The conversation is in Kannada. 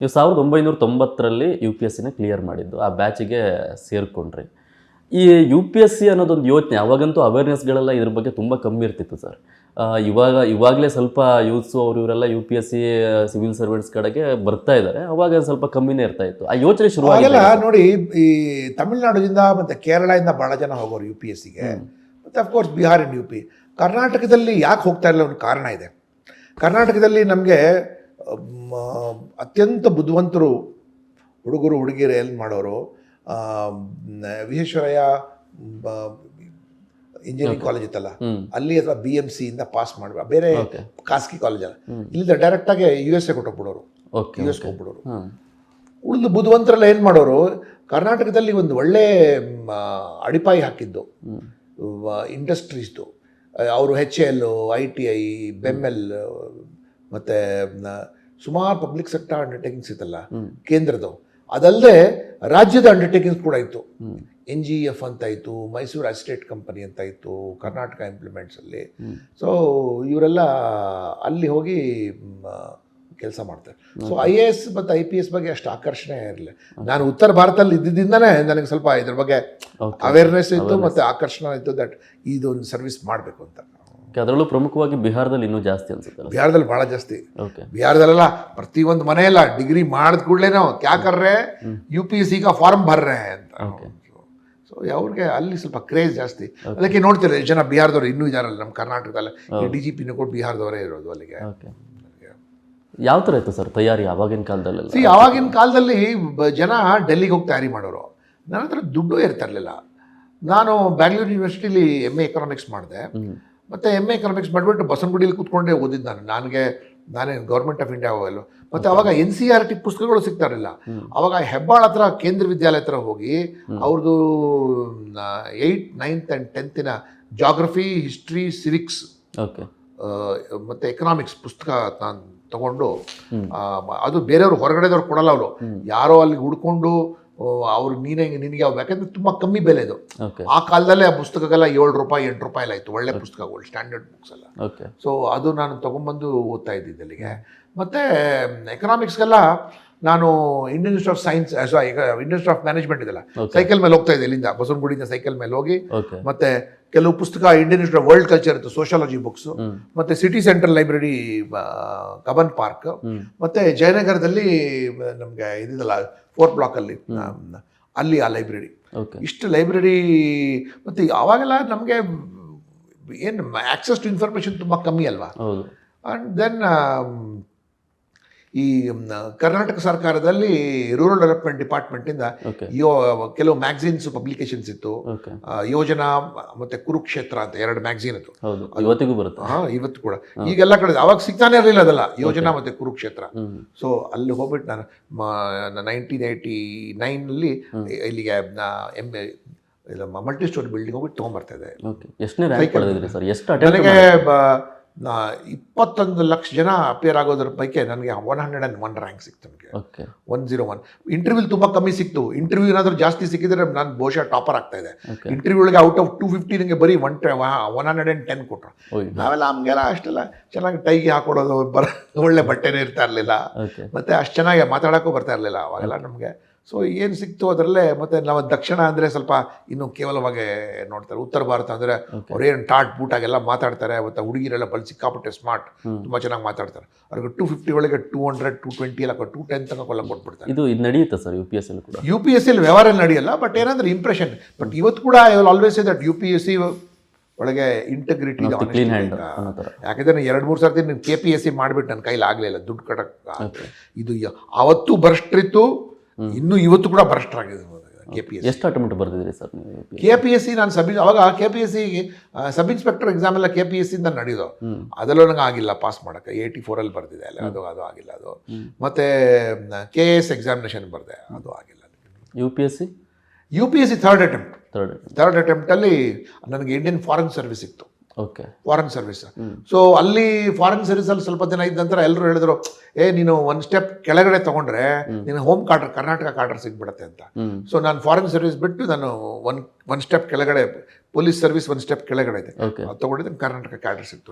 ನೀವು 1990ರಲ್ಲಿ ಯು ಪಿ ಎಸ್ ಸಿನ ಕ್ಲಿಯರ್ ಮಾಡಿದ್ದು, ಆ ಬ್ಯಾಚಿಗೆ ಸೇರಿಕೊಂಡ್ರಿ. ಈ ಯು ಪಿ ಎಸ್ ಸಿ ಅನ್ನೋದೊಂದು ಯೋಚನೆ, ಅವಾಗಂತೂ ಅವೇರ್ನೆಸ್ಗಳೆಲ್ಲ ಇದ್ರ ಬಗ್ಗೆ ತುಂಬ ಕಮ್ಮಿ ಇರ್ತಿತ್ತು ಸರ್. ಇವಾಗಲೇ ಸ್ವಲ್ಪ ಯೂತ್ಸು ಇವರೆಲ್ಲ U P S C civil servants ಕಡೆಗೆ ಬರ್ತಾ ಇದ್ದಾರೆ. ಅವಾಗ ಸ್ವಲ್ಪ ಕಮ್ಮಿನೇ ಇರ್ತಾ ಇತ್ತು. ಆ ಯೋಚನೆ ಶುರುವಾಗಿಲ್ಲ ನೋಡಿ. ಈ ತಮಿಳುನಾಡಿನಿಂದ ಮತ್ತು ಕೇರಳದಿಂದ ಭಾಳ ಜನ ಹೋಗೋರು ಯು ಪಿ ಎಸ್ ಸಿಗೆ, ಮತ್ತು of course Bihar and U P. ಕರ್ನಾಟಕದಲ್ಲಿ ಯಾಕೆ ಹೋಗ್ತಾ ಇರಲಿಲ್ಲ ಒಂದು ಕಾರಣ ಇದೆ. ಕರ್ನಾಟಕದಲ್ಲಿ ನಮಗೆ ಅತ್ಯಂತ ಬುದ್ಧಿವಂತರು ಹುಡುಗರು ಹುಡುಗಿಯರು ಏನು ಮಾಡೋರು, ವಿಶ್ವೇಶ್ವರಯ್ಯ ಇಂಜಿನಿಯರಿಂಗ್ ಕಾಲೇಜ್ ಇತ್ತಲ್ಲ ಅಲ್ಲಿ, ಅಥವಾ ಬಿ ಎಮ್ ಸಿಯಿಂದ ಪಾಸ್ ಮಾಡಬೇಕು, ಬೇರೆ ಖಾಸಗಿ ಕಾಲೇಜಲ್ಲ, ಇಲ್ಲಿಂದ ಡೈರೆಕ್ಟಾಗಿ ಯು ಎಸ್ ಎ ಕೊಟ್ಟೋಗ್ಬಿಡೋರು, ಯು ಎಸ್ಗೆ ಹೋಗ್ಬಿಡೋರು. ಉಳಿದು ಬುದ್ಧಿವಂತರೆಲ್ಲ ಏನು ಮಾಡೋರು, ಕರ್ನಾಟಕದಲ್ಲಿ ಒಂದು ಒಳ್ಳೆ ಅಡಿಪಾಯಿ ಹಾಕಿದ್ದು ಇಂಡಸ್ಟ್ರೀಸ್ದು. ಅವರು H L, I T I, BEML, ಮತ್ತು ಸುಮಾರು ಪಬ್ಲಿಕ್ ಸೆಕ್ಟರ್ ಅಂಡರ್ಟೇಕಿಂಗ್ಸ್ ಇತ್ತಲ್ಲ ಕೇಂದ್ರದ್ದು. ಅದಲ್ಲದೆ ರಾಜ್ಯದ ಅಂಡರ್ಟೇಕಿಂಗ್ಸ್ ಕೂಡ ಇತ್ತು. ಎನ್ ಜಿ ಎಫ್ ಅಂತ ಇತ್ತು, ಮೈಸೂರು ಎಸ್ಟೇಟ್ ಕಂಪನಿ ಅಂತ ಇತ್ತು, ಕರ್ನಾಟಕ ಇಂಪ್ಲಿಮೆಂಟ್ಸಲ್ಲಿ. ಸೊ ಇವರೆಲ್ಲ ಅಲ್ಲಿ ಹೋಗಿ ಕೆಲಸ ಮಾಡ್ತಾರೆ. ಸೊ ಐ ಎ ಎಸ್ ಮತ್ತು ಐ ಪಿ ಎಸ್ ಬಗ್ಗೆ ಅಷ್ಟು ಆಕರ್ಷಣೆ ಇರಲಿಲ್ಲ. ನಾನು ಉತ್ತರ ಭಾರತದಲ್ಲಿ ಇದ್ದಿದ್ದರಿಂದನೇ ನನಗೆ ಸ್ವಲ್ಪ ಇದ್ರ ಬಗ್ಗೆ ಅವೇರ್ನೆಸ್ ಇತ್ತು ಮತ್ತು ಆಕರ್ಷಣೆ ಇತ್ತು, ದಟ್ ಇದೊಂದು ಸರ್ವಿಸ್ ಮಾಡಬೇಕು ಅಂತ. ಅದರಲ್ಲೂ ಪ್ರಮುಖವಾಗಿ ಬಿಹಾರದಲ್ಲಿ ಇನ್ನೂ ಜಾಸ್ತಿ ಅನ್ಸುತ್ತೆ. ಬಿಹಾರದಲ್ಲಿ ಭಾಳ ಜಾಸ್ತಿ. ಬಿಹಾರದಲ್ಲೆಲ್ಲ ಪ್ರತಿಯೊಂದು ಮನೆಯಲ್ಲ ಡಿಗ್ರಿ ಮಾಡಿದ ಕೂಡಲೇ ನಾವು ಕ್ಯಾಕರ್ರೆ ಯು ಪಿ ಎಸ್ ಸಿಗ ಫಾರ್ಮ್ ಭರ್ರೆ ಅಂತ. ಸೊ ಅವ್ರಿಗೆ ಅಲ್ಲಿ ಸ್ವಲ್ಪ ಕ್ರೇಜ್ ಜಾಸ್ತಿ. ಅದಕ್ಕೆ ನೋಡ್ತೀರ ಎಷ್ಟು ಜನ ಬಿಹಾರದವ್ರು ಇನ್ನೂ ಇದ್ದಾರಲ್ಲ ನಮ್ಮ ಕರ್ನಾಟಕದಲ್ಲಿ. ಡಿ ಜಿ ಪಿನೂ ಕೂಡ ಬಿಹಾರದವರೇ ಇರೋದು ಅಲ್ಲಿಗೆ. ಯಾವ ಥರ ಇತ್ತು ಸರ್ ತಯಾರಿ ಆವಾಗಿನ ಕಾಲದಲ್ಲೆಲ್ಲ? ಆವಾಗಿನ ಕಾಲದಲ್ಲಿ ಜನ ಡೆಲ್ಲಿಗೆ ಹೋಗಿ ತಯಾರಿ ಮಾಡೋರು. ನನ್ನ ಹತ್ರ ದುಡ್ಡು ಇರ್ತಾ ಇರಲಿಲ್ಲ. ನಾನು ಬ್ಯಾಂಗ್ಳೂರು ಯೂನಿವರ್ಸಿಟಿಲಿ ಎಮ್ ಎ ಎಕನಾಮಿಕ್ಸ್ ಮಾಡಿದೆ. ಮತ್ತು ಎಮ್ ಎ ಎಕನಾಮಿಕ್ಸ್ ಮಾಡಿಬಿಟ್ಟು ಬಸವನಗುಡಿಯಲ್ಲಿ ಕೂತ್ಕೊಂಡೇ ಓದಿದ್ದು ನಾನೇನು ಗೌರ್ಮೆಂಟ್ ಆಫ್ ಇಂಡಿಯಾ ಹೋಗಲು. ಮತ್ತು ಅವಾಗ ಎನ್ ಸಿ ಆರ್ ಟಿ ಪುಸ್ತಕಗಳು ಸಿಗ್ತಾ ಇರಲಿಲ್ಲ. ಅವಾಗ ಹೆಬ್ಬಾಳ ಹತ್ರ ಕೇಂದ್ರ ವಿದ್ಯಾಲಯ ಹತ್ರ ಹೋಗಿ ಅವ್ರದ್ದು 8th, 9th and 10th geography, history, civics ಮತ್ತು ಎಕನಾಮಿಕ್ಸ್ ಪುಸ್ತಕ ನಾನು ತಗೊಂಡು, ಅದು ಬೇರೆಯವರು ಹೊರಗಡೆದವ್ರು ಕೊಡಲ್ಲ, ಅವರು ಯಾರೋ ಅಲ್ಲಿ ಹುಡ್ಕೊಂಡು ಅವ್ರು ನಿನಗೆ ಅವು, ಯಾಕಂದರೆ ತುಂಬ ಕಮ್ಮಿ ಬೆಲೆ ಇದು. ಆ ಕಾಲದಲ್ಲೇ ಆ ಪುಸ್ತಕಗೆಲ್ಲ 7 ರೂಪಾಯಿ 8 ರೂಪಾಯಿ ಎಲ್ಲ ಇತ್ತು, ಒಳ್ಳೆ ಪುಸ್ತಕಗಳು, ಸ್ಟ್ಯಾಂಡರ್ಡ್ ಬುಕ್ಸ್ ಎಲ್ಲ. ಸೊ ಅದು ನಾನು ತೊಗೊಂಬಂದು ಓದ್ತಾ ಇದ್ದಿದ್ದು ಅಲ್ಲಿಗೆ. ಮತ್ತು ಎಕನಾಮಿಕ್ಸ್ಗೆಲ್ಲ ನಾನು Indian institute of science, Indian institute of management ಇದೆಲ್ಲ, ಸೈಕಲ್ ಮೇಲೆ ಹೋಗ್ತಾ ಇದ್ದೆ ಇಲ್ಲಿಂದ ಬಸವನಗುಡಿಯಿಂದ ಸೈಕಲ್ ಮೇಲೆ ಹೋಗಿ. ಮತ್ತು ಕೆಲವು ಪುಸ್ತಕ Indian institute of world culture ಇತ್ತು, ಸೋಷಿಯಾಲಜಿ ಬುಕ್ಸು, ಮತ್ತು city central library Cubbon park, ಮತ್ತು ಜಯನಗರದಲ್ಲಿ ನಮಗೆ ಇದಿದಲ್ಲ 4th ಬ್ಲಾಕಲ್ಲಿ ಅಲ್ಲಿ ಆ ಲೈಬ್ರರಿ. ಇಷ್ಟು ಲೈಬ್ರರಿ. ಮತ್ತು ಆವಾಗೆಲ್ಲ ನಮಗೆ ಏನು ಆಕ್ಸೆಸ್ ಟು ಇನ್ಫಾರ್ಮೇಷನ್ ತುಂಬ ಕಮ್ಮಿ ಅಲ್ವಾ. ಆ್ಯಂಡ್ ದೆನ್ ಈ ಕರ್ನಾಟಕ ಸರ್ಕಾರದಲ್ಲಿ ರೂರಲ್ ಡೆವಲಪ್ಮೆಂಟ್ ಡಿಪಾರ್ಟ್ಮೆಂಟಿಂದ ಕೆಲವು ಮ್ಯಾಗ್ಝಿನ್ಸ್ ಪಬ್ಲಿಕೇಶನ್ಸ್ ಇತ್ತು. ಯೋಜನಾ ಮತ್ತು ಕುರುಕ್ಷೇತ್ರ ಅಂತ 2 ಮ್ಯಾಗ್ಝಿನ್ ಇತ್ತು. ಇವತ್ತಿಗೂ ಬರುತ್ತೆ. ಇವತ್ತು ಕೂಡ. ಈಗೆಲ್ಲ ಕಡೆ ಅವಾಗ ಸಿಗ್ತಾನೆ ಇರಲಿಲ್ಲ ಅದೆಲ್ಲ, ಯೋಜನಾ ಮತ್ತು ಕುರುಕ್ಷೇತ್ರ. ಸೊ ಅಲ್ಲಿ ಹೋಗ್ಬಿಟ್ಟು ನಾನು 1989ನಲ್ಲಿ ಇಲ್ಲಿಗೆ ಮಲ್ಟಿ ಸ್ಟೋರಿ ಬಿಲ್ಡಿಂಗ್ ಹೋಗ್ಬಿಟ್ಟು ತೊಗೊಂಬರ್ತಾ ಇದ್ದೆ. ನನಗೆ 21 ಲಕ್ಷ ಜನ ಅಪಿಯರ್ ಆಗೋದ್ರ ಪೈಕಿ ನನಗೆ 101 ರ್ಯಾಂಕ್ ಸಿಕ್ತು. ನನಗೆ 101. ಇಂಟರ್ವ್ಯೂ ತುಂಬ ಕಮ್ಮಿ ಸಿಕ್ತು. ಇಂಟರ್ವ್ಯೂ ಏನಾದರೂ ಜಾಸ್ತಿ ಸಿಕ್ಕಿದ್ರೆ ನಾನು ಬಹುಶಃ ಟಾಪರ್ ಆಗ್ತಾ ಇದೆ. ಇಂಟರ್ವ್ಯೂಗಳಿಗೆ ಔಟ್ ಆಫ್ 250 ನನಗೆ ಬರೀ 110 ಕೊಟ್ಟರು. ನಾವೆಲ್ಲ ನಮಗೆಲ್ಲ ಅಷ್ಟೆಲ್ಲ ಚೆನ್ನಾಗಿ ಟೈಗೆ ಹಾಕೊಡೋದು, ಒಳ್ಳೆ ಬಟ್ಟೆನೇ ಇರ್ತಾ ಇರಲಿಲ್ಲ, ಮತ್ತು ಅಷ್ಟು ಚೆನ್ನಾಗಿ ಮಾತಾಡೋಕ್ಕೂ ಬರ್ತಾ ಇರಲಿಲ್ಲ ಅವಾಗೆಲ್ಲ ನಮಗೆ. ಸೊ ಏನು ಸಿಕ್ತು ಅದರಲ್ಲೇ. ಮತ್ತು ನಾವು ದಕ್ಷಿಣ ಅಂದರೆ ಸ್ವಲ್ಪ ಇನ್ನೂ ಕೇವಲವಾಗಿ ನೋಡ್ತಾರೆ. ಉತ್ತರ ಭಾರತ ಅಂದರೆ ಅವ್ರೇನು ಟಾಟ್ ಬೂಟಾಗೆಲ್ಲ ಮಾತಾಡ್ತಾರೆ. ಮತ್ತು ಹುಡುಗಿರೆಲ್ಲ ಸಿಕ್ಕಾಪಟ್ಟೆ ಸ್ಮಾರ್ಟ್, ತುಂಬ ಚೆನ್ನಾಗಿ ಮಾತಾಡ್ತಾರೆ. ಅವ್ರಿಗೆ 250 ಒಳಗೆ 200, 220 ಎಲ್ಲ 210 ತನಕ ಕೊಟ್ಬಿಡ್ತಾರೆ. ಇದು ನಡೆಯುತ್ತೆ sir U P S C ಕೂಡ? ಯು ಪಿ ಎಸ್ ಸಿಲಿ ವ್ಯವಹಾರ ನಡೆಯಲ್ಲ, ಬಟ್ ಏನಂದ್ರೆ ಇಂಪ್ರೆಷನ್. ಬಟ್ ಇವತ್ತು ಕೂಡ I will always say that U P S C ಒಳಗೆ ಇಂಟಗ್ರಿಟಿ ಇದೆ. ಯಾಕೆಂದರೆ 2-3 ಸರ್ತಿ ನೀನು ಕೆ ಪಿ ಎಸ್ ಸಿ ಮಾಡಿಬಿಟ್ಟು ನನ್ನ ಕೈಲಿ ಆಗಲಿಲ್ಲ, ದುಡ್ಡು ಕಟ್ಟಕ್ಕೆ. ಇದು ಅವತ್ತು ಭ್ರಷ್ಟ್ರಿತ್ತು, ಇನ್ನೂ ಇವತ್ತು ಕೂಡ ಭ್ರಷ್ಟರಾಗಿದೆ ಕೆ ಪಿ ಎಸ್. ಎಷ್ಟು ಅಟೆಂಪ್ಟ್ ಬರ್ತಿದ್ರಿ ಸರ್ ನೀವು ಕೆ ಪಿ ಎಸ್ ಸಿ? ನಾನು ಅವಾಗ K P S C sub inspector exam ಎಲ್ಲ ಕೆ ಪಿ ಎಸ್ ಸಿಂದ ನಡೆಯೋದು. ಅದೆಲ್ಲೂ ನಂಗೆ ಆಗಿಲ್ಲ ಪಾಸ್ ಮಾಡೋಕ್ಕೆ. 84 ಬರ್ದಿದೆ ಅಲ್ಲ, ಅದು ಆಗಿಲ್ಲ ಅದು. ಮತ್ತು ಕೆ ಎ ಎಸ್ ಎಕ್ಸಾಮಿನೇಷನ್ ಬರೆದೆ, ಅದು ಆಗಿಲ್ಲ. U P S C? U P S C third ಅಟೆಂಪ್ಟಲ್ಲಿ ನನಗೆ ಇಂಡಿಯನ್ ಫಾರಿನ್ ಸರ್ವಿಸ್ ಇತ್ತು. Foreign Service. ಸೊ ಅಲ್ಲಿ ಫಾರಿನ್ ಸರ್ವಿಸಲ್ಲಿ ಸ್ವಲ್ಪ ದಿನ ಇದ್ದ ನಂತರ ಎಲ್ಲರೂ ಹೇಳಿದ್ರು, ನೀನು 1 ಸ್ಟೆಪ್ ಕೆಳಗಡೆ ತೊಗೊಂಡ್ರೆ ನೀನು ಹೋಮ್ ಕಾರ್ಡರ್, ಕರ್ನಾಟಕ ಕಾರ್ಡರ್ ಸಿಗ್ಬಿಡುತ್ತೆ ಅಂತ. ಸೊ ನಾನು ಫಾರಿನ್ ಸರ್ವಿಸ್ ಬಿಟ್ಟು ನಾನು 1 ಸ್ಟೆಪ್ ಕೆಳಗಡೆ, ಪೊಲೀಸ್ ಸರ್ವಿಸ್ 1 ಸ್ಟೆಪ್ ಕೆಳಗಡೆ ಇದೆ, ಅದು ತೊಗೊಂಡಿದ್ದೆ, ಕರ್ನಾಟಕ ಕಾರ್ಡರ್ ಸಿಗ್ತು.